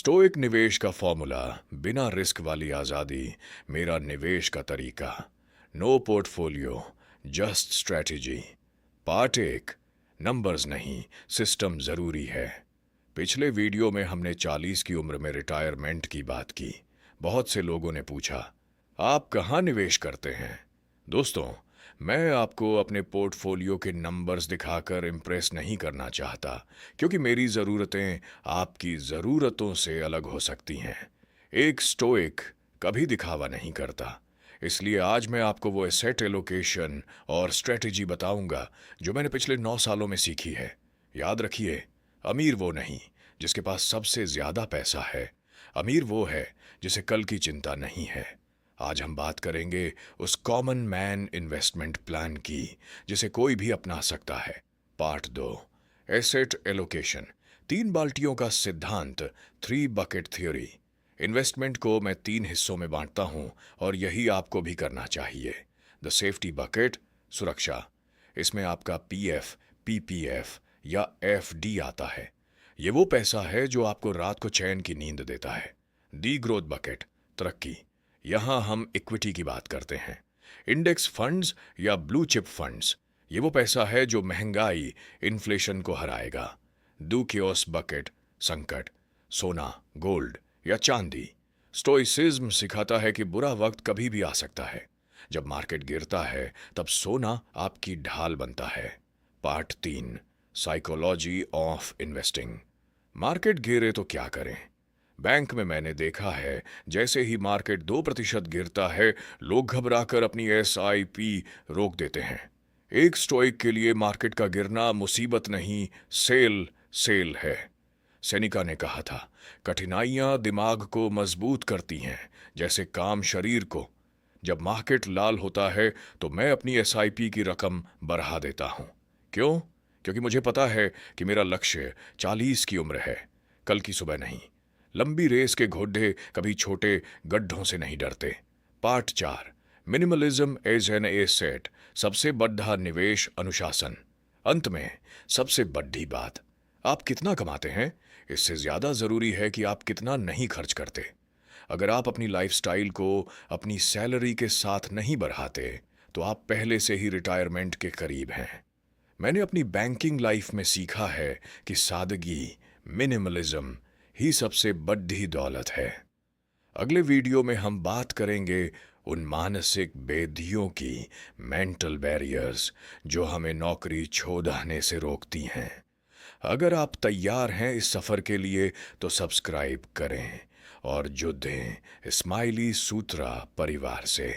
Stoic निवेश का formula, बिना रिस्क वाली आज़ादी, मेरा निवेश का तरीका। No portfolio, just strategy. Part एक, नंबर्स नहीं, सिस्टम ज़रूरी है। पिछले वीडियो में हमने 40 की उम्र में रिटायरमेंट की बात की। बहुत से लोगों ने पूछा, आप कहाँ निवेश करते हैं? दोस्तों, मैं आपको अपने पोर्टफोलियो के नंबर्स दिखाकर इम्प्रेस नहीं करना चाहता, क्योंकि मेरी ज़रूरतें आपकी ज़रूरतों से अलग हो सकती हैं। एक स्टोइक कभी दिखावा नहीं करता। इसलिए आज मैं आपको वो एसेट एलोकेशन और स्ट्रेटेजी बताऊंगा जो मैंने पिछले 9 सालों में सीखी है। याद रखिए, अमीर वो नहीं जिसके पास सबसे ज़्यादा पैसा है। अमीर वो है जिसे कल की चिंता नहीं है। आज हम बात करेंगे उस कॉमन मैन इन्वेस्टमेंट प्लान की जिसे कोई भी अपना सकता है। पार्ट दो, एसेट एलोकेशन, 3 बाल्टियों का सिद्धांत, 3 बकेट थ्योरी। इन्वेस्टमेंट को मैं 3 हिस्सों में बांटता हूं और यही आपको भी करना चाहिए। द सेफ्टी बकेट, सुरक्षा। इसमें आपका पीएफ, पीपीएफ या एफडी आता है। ये वो पैसा है जो आपको रात को चैन की नींद देता है। दी ग्रोथ बकेट, तरक्की। यहां हम इक्विटी की बात करते हैं। इंडेक्स फंड्स या ब्लू चिप फंड्स, ये वो पैसा है जो महंगाई, इन्फ्लेशन को हराएगा। डू क्योस बकेट, संकट। सोना, गोल्ड या चांदी। स्टोइसिज्म सिखाता है कि बुरा वक्त कभी भी आ सकता है। जब मार्केट गिरता है तब सोना आपकी ढाल बनता है। Part 3, psychology of investing. Market गिरे तो क्या करें? बैंक में मैंने देखा है, जैसे ही मार्केट 2% गिरता है, लोग घबराकर अपनी एसआईपी रोक देते हैं। एक स्टोइक के लिए मार्केट का गिरना मुसीबत नहीं, सेल सेल है। सेनिका ने कहा था, कठिनाइयां दिमाग को मजबूत करती हैं, जैसे काम शरीर को। जब मार्केट लाल होता है तो मैं अपनी एसआईपी की रकम बढ़ा देता हूं। क्यों? क्योंकि मुझे पता है कि मेरा लक्ष्य 40 की उम्र है, कल की सुबह नहीं। लंबी रेस के घोड़े कभी छोटे गड्ढों से नहीं डरते। Part 4, minimalism as an asset, सबसे बड़ा निवेश अनुशासन। अंत में सबसे बड़ी बात, आप कितना कमाते हैं, इससे ज्यादा जरूरी है कि आप कितना नहीं खर्च करते। अगर आप अपनी लाइफस्टाइल को अपनी सैलरी के साथ नहीं बढ़ाते तो आप पहले से ही रिटायरमेंट के करीब हैं। मैंने अपनी बैंकिंग लाइफ में सीखा है कि सादगी, मिनिमलिज्म ही सबसे बड़ी दौलत है। अगले वीडियो में हम बात करेंगे उन मानसिक बेधियों की, मेंटल बैरियर्स, जो हमें नौकरी छोड़ने से रोकती हैं। अगर आप तैयार हैं इस सफ़र के लिए तो सब्सक्राइब करें और जुड़ें स्माइली सूत्रा परिवार से।